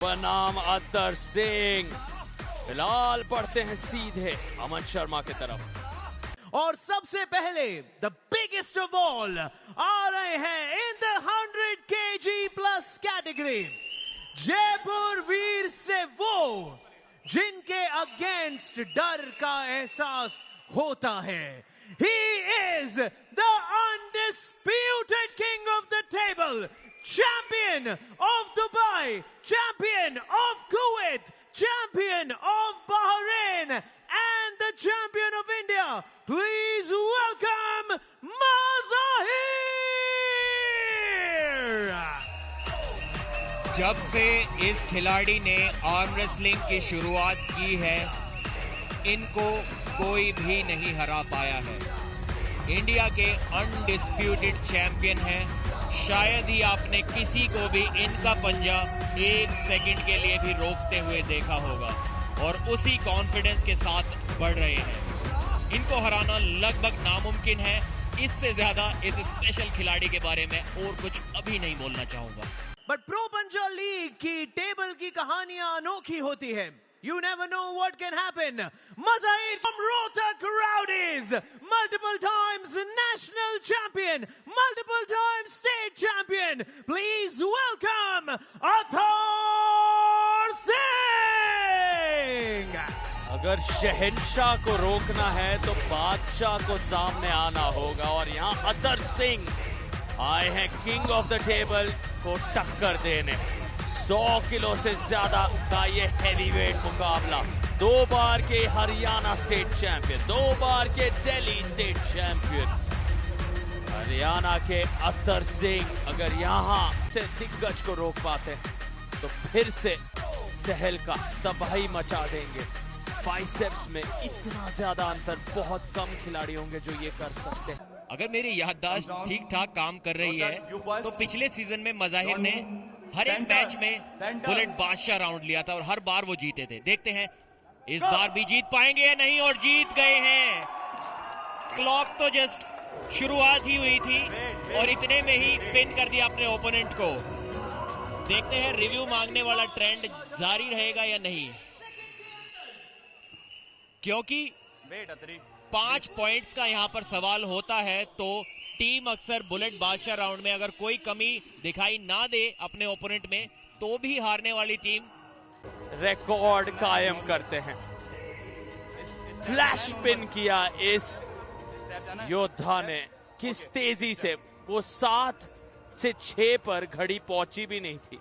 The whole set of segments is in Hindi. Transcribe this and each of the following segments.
बनाम अतर सिंह। फिलहाल बढ़ते हैं सीधे अमन शर्मा की तरफ और सबसे पहले द बिगेस्ट ऑफ ऑल आ रहे हैं in the 100 kg plus category, Jaipur Veer से वो जिनके अगेंस्ट डर का एहसास होता है। He is the undisputed king of the table, champion of Dubai, champion of Kuwait, champion of Bahrain, and the champion of India. Please welcome Mazahir! जब से इस खिलाड़ी ने आर्म रेसलिंग की शुरुआत की है, इनको कोई भी नहीं हरा पाया है। इंडिया के अनडिस्प्यूटेड चैंपियन हैं। शायद ही आपने किसी को भी इनका पंजा एक सेकंड के लिए भी रोकते हुए देखा होगा और उसी कॉन्फिडेंस के साथ बढ़ रहे हैं। इनको हराना लगभग नामुमकिन है। इससे ज्यादा इस स्पेशल खिलाड़ी के बारे में और कुछ अभी नहीं बोलना चाहूंगा। बट प्रो पंजा लीग की टेबल की कहानियां अनोखी होती है। You never know what can happen. Mazahir from Rohtak Rowdies, multiple times national champion, multiple times state champion. Please welcome Athar Singh. अगर शहंशाह को रोकना है तो बादशाह को सामने आना होगा और यहाँ अतर सिंह आए हैं किंग ऑफ द टेबल को टक्कर देने। 100 किलो से ज्यादा का ये हैवीवेट मुकाबला। 2 बार के हरियाणा स्टेट चैंपियन, 2 बार के दिल्ली स्टेट चैंपियन हरियाणा के अतर सिंह अगर यहाँ से दिग्गज को रोक पाते तो फिर से तहलका तबाही मचा देंगे। बाइसेप्स में इतना ज्यादा अंतर बहुत कम खिलाड़ी होंगे जो ये कर सकते हैं। अगर मेरी याददाश्त ठीक ठाक काम कर रही है तो पिछले सीजन में मज़ाहिर ने हर एक मैच में बुलेट बादशाह राउंड लिया था और हर बार वो जीते थे। देखते हैं इस बार भी जीत पाएंगे या नहीं, और जीत गए हैं। क्लॉक तो जस्ट शुरुआत ही हुई थी और इतने में ही पिन कर दिया अपने ओपोनेंट को। देखते हैं रिव्यू मांगने वाला ट्रेंड जारी रहेगा या नहीं, क्योंकि 5 पॉइंट्स का यहां पर सवाल होता है तो टीम अक्सर बुलेट बादशाह राउंड में अगर कोई कमी दिखाई ना दे अपने ओपोनेंट में तो भी हारने वाली टीम रिकॉर्ड कायम करते हैं। फ्लैश पिन किया इस योद्धा ने, किस तेजी से वो 7 से 6 पर घड़ी पहुंची भी नहीं थी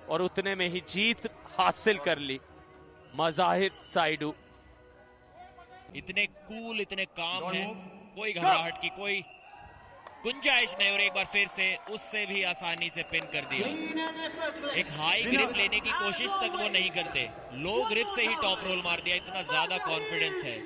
और उतने में ही जीत हासिल कर ली मज़ाहिर साइडू। इतने कूल, इतने काम है, कोई घबराहट की कोई गुंजाइश नहीं और एक बार फिर से उससे भी आसानी से पिन कर दिया। एक हाई ग्रिप लेने की कोशिश तक वो नहीं करते, लो ग्रिप से ही टॉप रोल मार दिया। इतना ज्यादा कॉन्फिडेंस है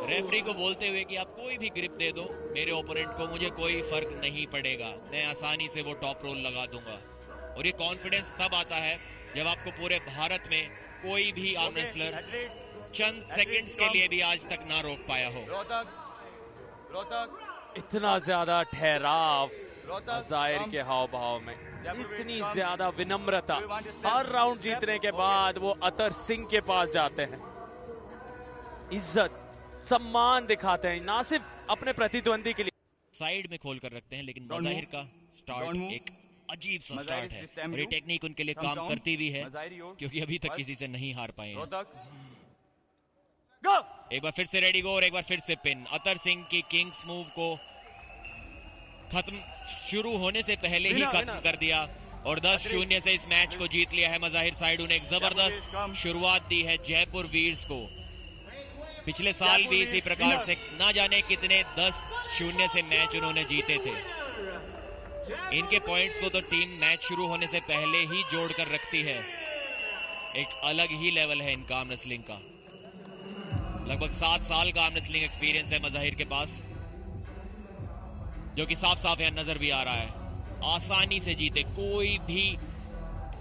रेफरी को बोलते हुए कि आप कोई भी ग्रिप दे दो मेरे ओपोनेंट को, मुझे कोई फर्क नहीं पड़ेगा, मैं आसानी से वो टॉप रोल लगा दूंगा। और ये कॉन्फिडेंस तब आता है जब आपको पूरे भारत में कोई भी आर्म रेसलर चंद सेकंड्स के लिए भी आज तक ना रोक पाया हो। इतना ज्यादा ठहराव मज़ाहिर के हाव भाव में, इतनी ज्यादा विनम्रता। हर राउंड जीतने के बाद वो अतर सिंह के पास जाते हैं, इज्जत सम्मान दिखाते हैं, ना सिर्फ अपने प्रतिद्वंदी के लिए। साइड में खोल कर रखते हैं, लेकिन मज़ाहिर का स्टार्ट एक अजीब सा स्टार्ट है और ये टेक्निक उनके लिए काम करती भी है क्योंकि अभी तक किसी से नहीं हार पाए हैं। एक बार फिर से रेडी गो और एक बार फिर से पिन। अतर सिंह की किंग्स मूव को खत्म शुरू होने से पहले ही खत्म कर दिया और 10-0 से इस मैच को जीत लिया है मज़ाहिर साइडू ने। एक जबरदस्त शुरुआत दी है जयपुर वीर्स को। पिछले साल भी इसी प्रकार से ना जाने कितने 10-0 से मैच उन्होंने जीते थे। इनके पॉइंट्स को तो टीम मैच शुरू होने से पहले ही जोड़ कर रखती है। एक अलग ही लेवल है इनका आर्म रेसलिंग का। लगभग 7 साल का आर्म रेसलिंग एक्सपीरियंस है मज़ाहिर के पास, जो कि साफ साफ यहां नजर भी आ रहा है। आसानी से जीते, कोई भी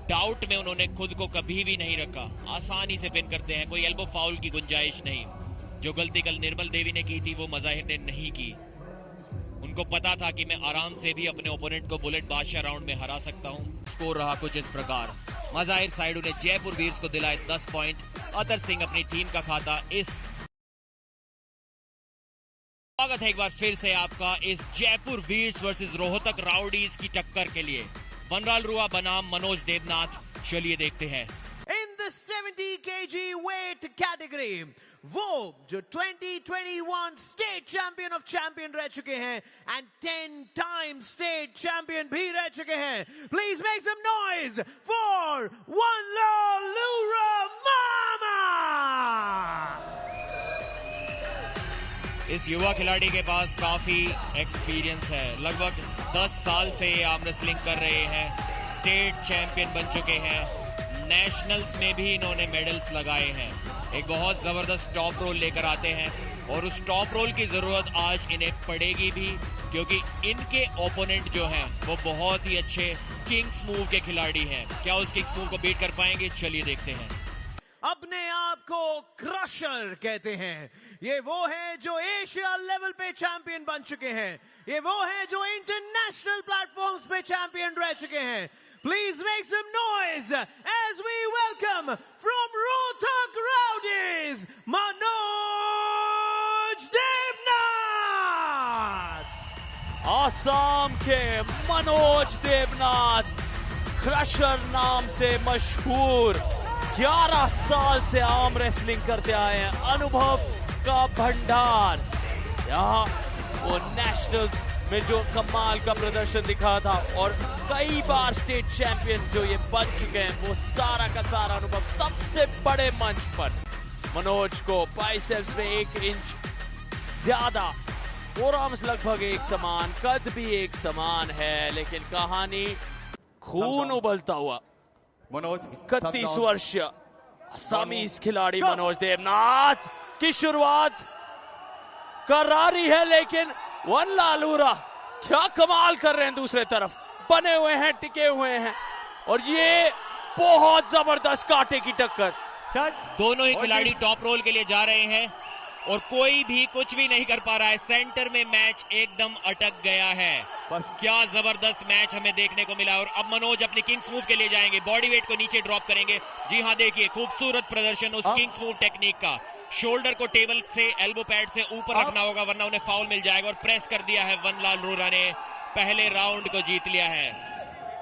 डाउट में उन्होंने खुद को कभी भी नहीं रखा, आसानी से पिन करते हैं, कोई एल्बो फाउल की गुंजाइश नहीं। जो गलती कल निर्मल देवी ने की थी वो मज़ाहिर ने नहीं की। उनको पता था कि मैं आराम से भी अपने ओपोनेंट को बुलेट बादशाह राउंड में हरा सकता हूं। स्कोर रहा कुछ इस प्रकार। मज़ाहिर साइडू ने जयपुर वीर्स को दिलाए 10 पॉइंट। अतर सिंह अपनी टीम का खाता इस स्वागत है एक बार फिर से आपका इस जयपुर वीर्स वर्सेस रोहतक राउडीज की टक्कर के लिए। वनलालरुवा बनाम मनोज देवनाथ, चलिए देखते हैं। In the 70 kg weight category, वो जो 2021 स्टेट चैंपियन ऑफ चैंपियन रह चुके हैं एंड 10 टाइम स्टेट चैंपियन भी रह चुके हैं। Please make some noise for Vanlalruwa मामा। इस युवा खिलाड़ी के पास काफी एक्सपीरियंस है। लगभग 10 साल से ये आर्म रेसलिंग कर रहे हैं। स्टेट चैंपियन बन चुके हैं। नेशनल्स में भी इन्होंने मेडल्स लगाए हैं। एक बहुत जबरदस्त टॉप रोल लेकर आते हैं और उस टॉप रोल की जरूरत आज इन्हें पड़ेगी भी, क्योंकि इनके ओपोनेंट जो हैं वो बहुत ही अच्छे किंग्स मूव के खिलाड़ी हैं। क्या उस किंग्स मूव को बीट कर पाएंगे? चलिए देखते हैं। अपने आप को क्रशर कहते हैं। ये वो है जो एशिया लेवल पे चैंपियन बन चुके हैं। ये वो है जो इंटरनेशनल प्लेटफॉर्म्स पे चैंपियन रह चुके हैं। Please make some noise as we welcome from Rohtak Rowdies Manoj Devnath. Assam के मनोज देवनाथ, क्रशर नाम से मशहूर, 11 साल से आर्म रेसलिंग करते आए हैं। अनुभव का भंडार। यहाँ वो नेशनल्स में जो कमाल का प्रदर्शन दिखा था और कई बार स्टेट चैंपियन जो ये बन चुके हैं, वो सारा का सारा अनुभव सबसे बड़े मंच पर। मनोज को बाइसेप्स में 1 इंच ज्यादा, फोरआर्म्स लगभग एक समान, कद भी एक समान है, लेकिन कहानी खून उबलता हुआ। 31 वर्षीय असमी खिलाड़ी मनोज देवनाथ की शुरुआत करारी है, लेकिन वनलालरुवा क्या कमाल कर रहे हैं। दूसरे तरफ बने हुए हैं, टिके हुए हैं और ये बहुत जबरदस्त कांटे की टक्कर। दोनों ही खिलाड़ी टॉप रोल के लिए जा रहे हैं और कोई भी कुछ भी नहीं कर पा रहा है। सेंटर में मैच एकदम अटक गया है। क्या जबरदस्त मैच हमें देखने को मिला। और अब मनोज अपनी किंग्स मूव के लिए जाएंगे। बॉडी वेट को नीचे ड्रॉप करेंगे। जी हाँ, देखिए खूबसूरत प्रदर्शन उस किंग्स मूव टेक्निक का। शोल्डर को टेबल से, एल्बो पैड से ऊपर रखना होगा वरना उन्हें फाउल मिल जाएगा। और प्रेस कर दिया है वनलालरुवा ने। पहले राउंड को जीत लिया है।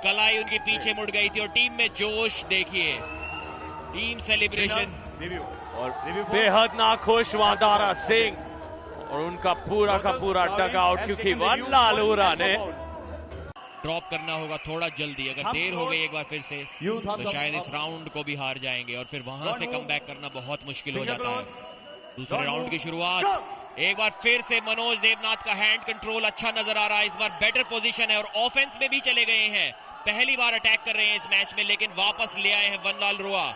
कलाई उनकी पीछे मुड़ गई थी और टीम में जोश देखिए, टीम सेलिब्रेशन। और बेहद नाखुश वहां दारा सिंह और उनका पूरा का पूरा डगआउट, क्योंकि वनलालरुवा ने ड्रॉप करना होगा थोड़ा जल्दी। अगर देर हो गई एक बार फिर से तो शायद इस राउंड को भी हार जाएंगे और फिर वहां से कमबैक करना बहुत मुश्किल हो जाता है। दूसरे राउंड की शुरुआत एक बार फिर से मनोज देवनाथ का हैंड कंट्रोल अच्छा नजर आ रहा है। इस बार बेटर पोजीशन है और ऑफेंस में भी चले गए हैं। पहली बार अटैक कर रहे हैं इस मैच में, लेकिन वापस ले आए हैं वनलालरुवा।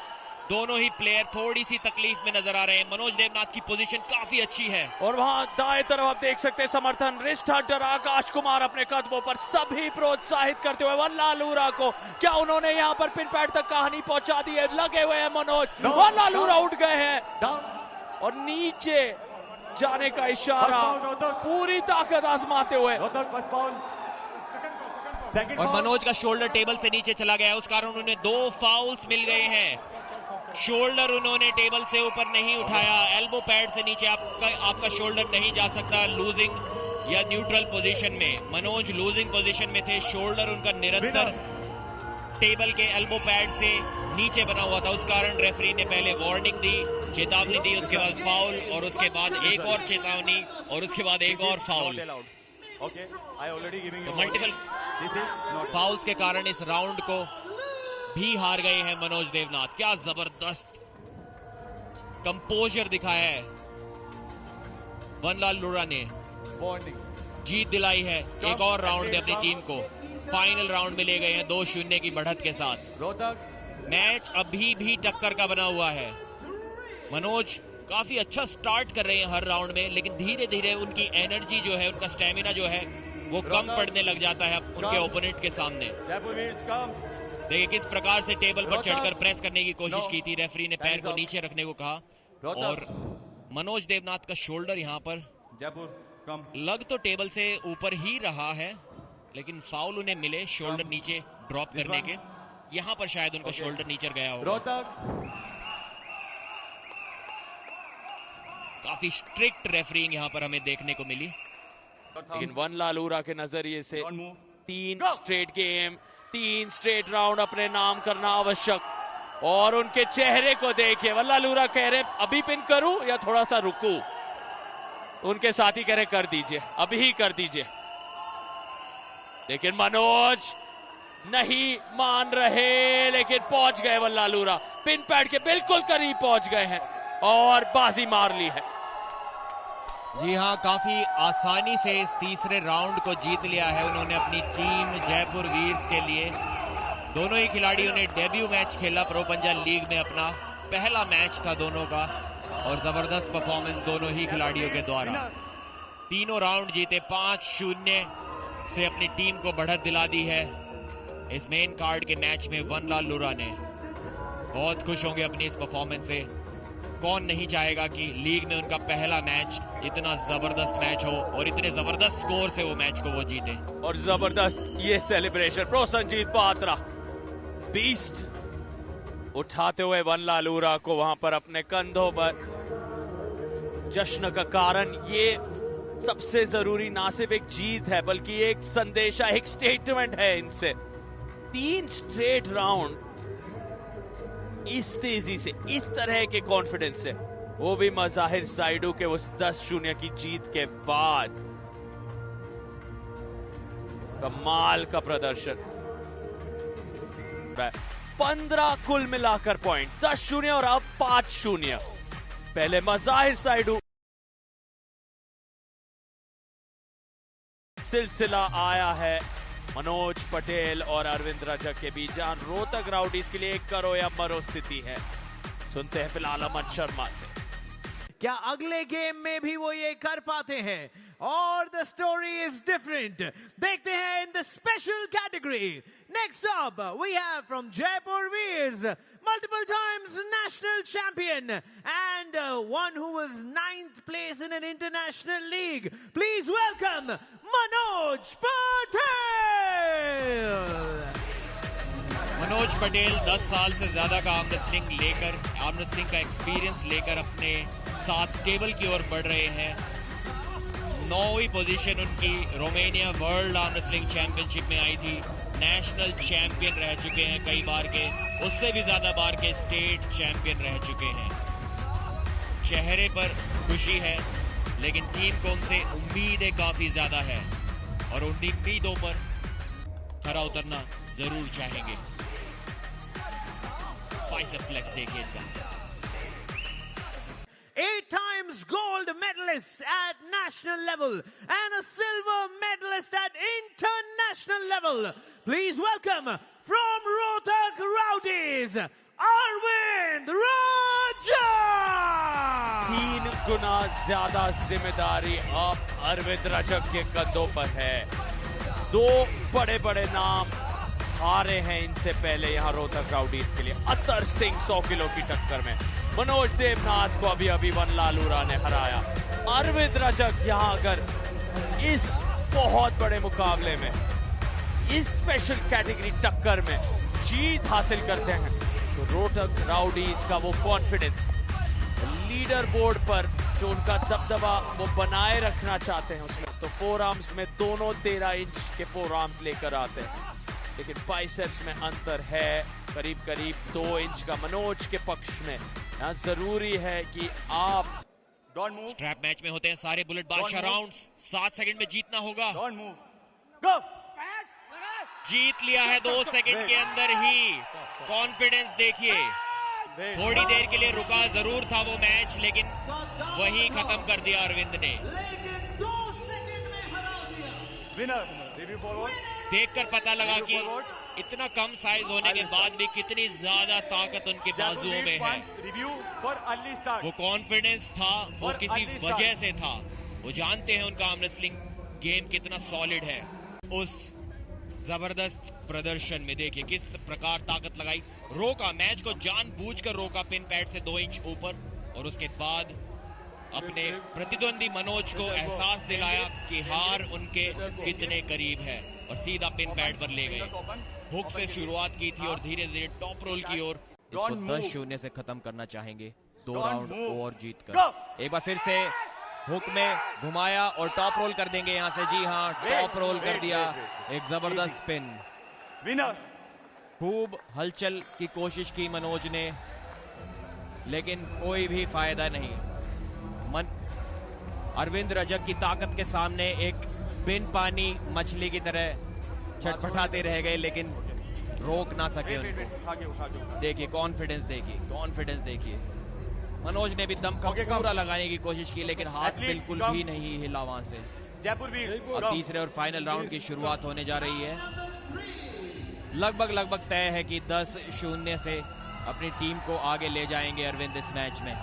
दोनों ही प्लेयर थोड़ी सी तकलीफ में नजर आ रहे हैं। मनोज देवनाथ की पोजीशन काफी अच्छी है और वहां दाएं तरफ आप देख सकते हैं समर्थन। रिस्ट हंटर आकाश कुमार अपने कदमों पर सभी प्रोत्साहित करते हुए वनलालरुवा को। क्या उन्होंने यहां पर पिन पैड तक कहानी पहुंचा दी है? लगे हुए हैं मनोज। वनलालरुवा उठ गए हैं और नीचे जाने का इशारा, पूरी ताकत आजमाते हुए। और मनोज का शोल्डर टेबल से नीचे चला गया, उस कारण उन्हें 2 फाउल्स मिल गए हैं। शोल्डर उन्होंने टेबल से ऊपर नहीं उठाया। एल्बो पैड से नीचे आपका शोल्डर नहीं जा सकता लूजिंग या न्यूट्रल पोजीशन में। मनोज लूजिंग पोजीशन में थे। शोल्डर उनका निरंतर टेबल के एल्बो पैड से नीचे बना हुआ था, उस कारण रेफरी ने पहले वार्निंग दी, चेतावनी दी, उसके बाद फाउल और उसके बाद एक और चेतावनी और उसके बाद एक और फाउल। तो मल्टीपल फाउल्स के कारण इस राउंड को भी हार गए हैं मनोज देवनाथ। क्या जबरदस्त कंपोजर दिखाया है वनलालरुवा ने। जीत दिलाई है एक और राउंड में अपनी टीम को। फाइनल राउंड में ले गए हैं 2-0 की बढ़त के साथ। मैच अभी भी टक्कर का बना हुआ है। मनोज काफी अच्छा स्टार्ट कर रहे हैं हर राउंड में, लेकिन धीरे धीरे उनकी एनर्जी जो है, उनका स्टेमिना जो है वो कम पड़ने लग जाता है उनके ओपोनेंट के सामने। देखिए किस प्रकार से टेबल पर चढ़कर प्रेस करने की कोशिश की थी। रेफरी ने पैर को नीचे रखने को कहा और मनोज देवनाथ का शोल्डर यहाँ पर लग तो टेबल से ऊपर ही रहा है, लेकिन फाउल उन्हें मिले शोल्डर नीचे ड्रॉप करने के। यहां पर शायद उनका शोल्डर नीचे गया होगा। काफी स्ट्रिक्ट रेफरिंग यहां पर हमें देखने को मिली। लेकिन वन लालूरा के नजरिए से 3 स्ट्रेट गेम, 3 स्ट्रेट राउंड अपने नाम करना आवश्यक। और उनके चेहरे को देखिए, वन लालूरा कह रहे अभी पिन करूं या थोड़ा सा रुकूं। उनके साथी कह रहे कर दीजिए, अभी ही कर दीजिए। लेकिन मनोज नहीं मान रहे, लेकिन पहुंच गए वन लालूरा, पिन पैड के बिल्कुल करीब पहुंच गए हैं और बाजी मार ली है। जी हां, काफी आसानी से इस तीसरे राउंड को जीत लिया है उन्होंने अपनी टीम जयपुर वीर्स के लिए। दोनों ही खिलाड़ियों ने डेब्यू मैच खेला प्रो पंजाब लीग में, अपना पहला मैच था दोनों का, और जबरदस्त परफॉर्मेंस दोनों ही खिलाड़ियों के द्वारा। तीनों राउंड जीते, 5-0 से अपनी टीम को बढ़त दिला दी है। इस मेन कार्ड के मैच में वन लालूरा ने बहुत खुश होंगे अपनी इस परफॉर्मेंस से। कौन नहीं चाहेगा कि लीग में उनका पहला मैच इतना जबरदस्त मैच हो और इतने जबरदस्त स्कोर से वो मैच को वो जीते। और जबरदस्त ये celebration pro Sanjeet Patra beast उठाते हुए वन लालूरा को वहां पर अपने कंधों पर। जश्न का कारण ये सबसे जरूरी ना सिर्फ एक जीत है, बल्कि एक संदेशा, एक स्टेटमेंट है इनसे। 3 स्ट्रेट राउंड इस तेजी से, इस तरह के कॉन्फिडेंस से, वो भी मज़ाहिर साइडू के उस 10-0 की जीत के बाद। कमाल का प्रदर्शन। 15 कुल मिलाकर पॉइंट, 10-0 और अब 5-0। पहले मज़ाहिर साइडू सिलसिला आया है मनोज पटेल और अरविंद रजक के बीच, जहां रोहतक राउडीज के लिए एक करो या मरो स्थिति है। सुनते हैं फिलहाल अमन शर्मा से, क्या अगले गेम में भी वो ये कर पाते हैं? और द स्टोरी इज डिफरेंट। देखते हैं in the special category. Next up we have from Jaipur Veers, multiple times national champion and one who was 9th place in an international league. Please welcome Manoj Patel. Manoj Patel 10 साल से ज्यादा का आर्म रेसलिंग का एक्सपीरियंस लेकर अपने साथ टेबल की ओर बढ़ रहे हैं। 9वीं पोजीशन उनकी Romania world arm wrestling championship में आई थी। नेशनल चैंपियन रह चुके हैं कई बार के, उससे भी ज्यादा बार के स्टेट चैंपियन रह चुके हैं। चेहरे पर खुशी है, लेकिन टीम को उनसे उम्मीदें काफी ज्यादा है और उन उम्मीदों पर खरा उतरना जरूर चाहेंगे। बाइसेप फ्लेक्स देखिए इनका। 8 times gold medalist at national level and a silver medalist at international level. Please welcome from Rohtak Rowdies, Arvind Raja. 3 गुना ज्यादा जिम्मेदारी अब अरविंद रजक के कंधों पर है। 2 बड़े बड़े नाम हारे हैं इनसे पहले यहाँ रोहतक राउडीज के लिए। अतर सिंह 100 किलो की टक्कर में, मनोज देवनाथ को अभी वन लालूरा ने हराया। अरविंद रजक यहाँ अगर इस बहुत बड़े मुकाबले में, इस स्पेशल कैटेगरी टक्कर में जीत हासिल करते हैं, तो रोहतक राउडीज का वो कॉन्फिडेंस, लीडर बोर्ड पर जो उनका दबदबा वो बनाए रखना चाहते हैं उसमें, तो 4 आर्म्स में दोनों 13 इंच के 4 आर्म्स लेकर आते हैं। लेकिन बाइसेप्स में अंतर है करीब 2 इंच का मनोज के पक्ष में। यहाँ जरूरी है कि आप स्ट्रैप मैच में होते हैं सारे बुलेट बादशाह राउंड्स। 7 सेकंड में जीतना होगा। जीत लिया है 2 सेकंड के अंदर ही। कॉन्फिडेंस देखिए, थोड़ी देर के लिए रुका जरूर था वो मैच, लेकिन वही खत्म कर दिया अरविंद ने। देखकर पता लगा कि इतना कम साइज होने के बाद भी कितनी ज्यादा ताकत उनके बाजुओं में है। वो कॉन्फिडेंस था, वो किसी वजह से था। वो जानते हैं उनका आर्म रेसलिंग गेम कितना सॉलिड है। उस जबरदस्त प्रदर्शन में देखिए किस प्रकार ताकत लगाई, रोका मैच को, जानबूझकर रोका पिन पैड से 2 इंच ऊपर, और उसके बाद अपने प्रतिद्वंदी मनोज को एहसास दिलाया कि हार उनके कितने करीब है और सीधा पिन पैड पर ले गए। हुक से शुरुआत की थी और धीरे धीरे टॉप रोल की ओर इसको 10-0 से खत्म करना चाहेंगे 2 राउंड और जीतकर। एक बार फिर से हुक में घुमाया और टॉप रोल कर देंगे यहां से। जी हां, टॉप रोल कर दिया, एक जबरदस्त पिन। खूब हलचल की कोशिश की मनोज ने, लेकिन कोई भी फायदा नहीं। अरविंद रजक की ताकत के सामने एक बिन पानी मछली की तरह छटपटाते रह गए, लेकिन रोक ना सके उनको। देखिए कॉन्फिडेंस, देखिए मनोज ने भी दम का पूरा लगाने की कोशिश की, लेकिन हाथ बिल्कुल भी नहीं हिला वहां से। अब तीसरे और फाइनल राउंड की शुरुआत होने जा रही है। लगभग तय है कि 10-0 से अपनी टीम को आगे ले जाएंगे अरविंद इस मैच में।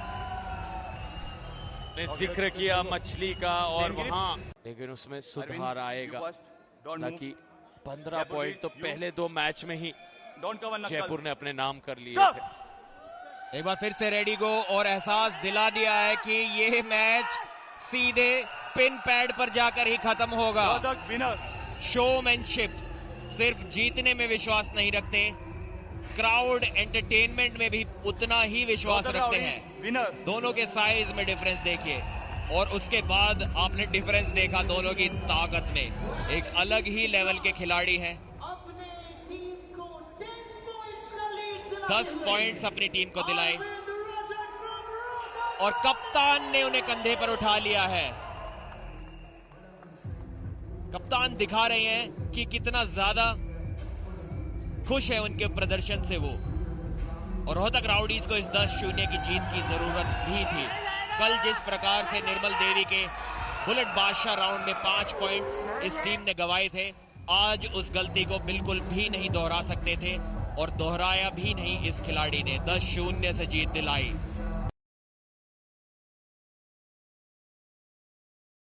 ने जिक्र किया मछली का और वहां, लेकिन उसमें सुधार आएगा। हालांकि 15 पॉइंट तो पहले 2 मैच में ही जयपुर ने अपने नाम कर लिए थे। एक बार फिर से रेडी गो और एहसास दिला दिया है कि ये मैच सीधे पिन पैड पर जाकर ही खत्म होगा। शोमैनशिप, सिर्फ जीतने में विश्वास नहीं रखते, क्राउड एंटरटेनमेंट में भी उतना ही विश्वास रखते हैं। दोनों के साइज में डिफरेंस देखिए और उसके बाद आपने डिफरेंस देखा दोनों की ताकत में। एक अलग ही लेवल के खिलाड़ी हैं। 10 पॉइंट्स अपनी टीम को दिलाए और कप्तान ने उन्हें कंधे पर उठा लिया है। कप्तान दिखा रहे हैं कि कितना ज्यादा खुश है उनके प्रदर्शन से वो। और रोहतक राउडीज को इस 10-0 की जीत की जरूरत भी थी। कल जिस प्रकार से निर्मल देवी के बुलेट बादशाह राउंड में 5 पॉइंट्स इस टीम ने गंवाए थे, आज उस गलती को बिल्कुल भी नहीं दोहरा सकते थे और दोहराया भी नहीं इस खिलाड़ी ने। 10-0 से जीत दिलाई।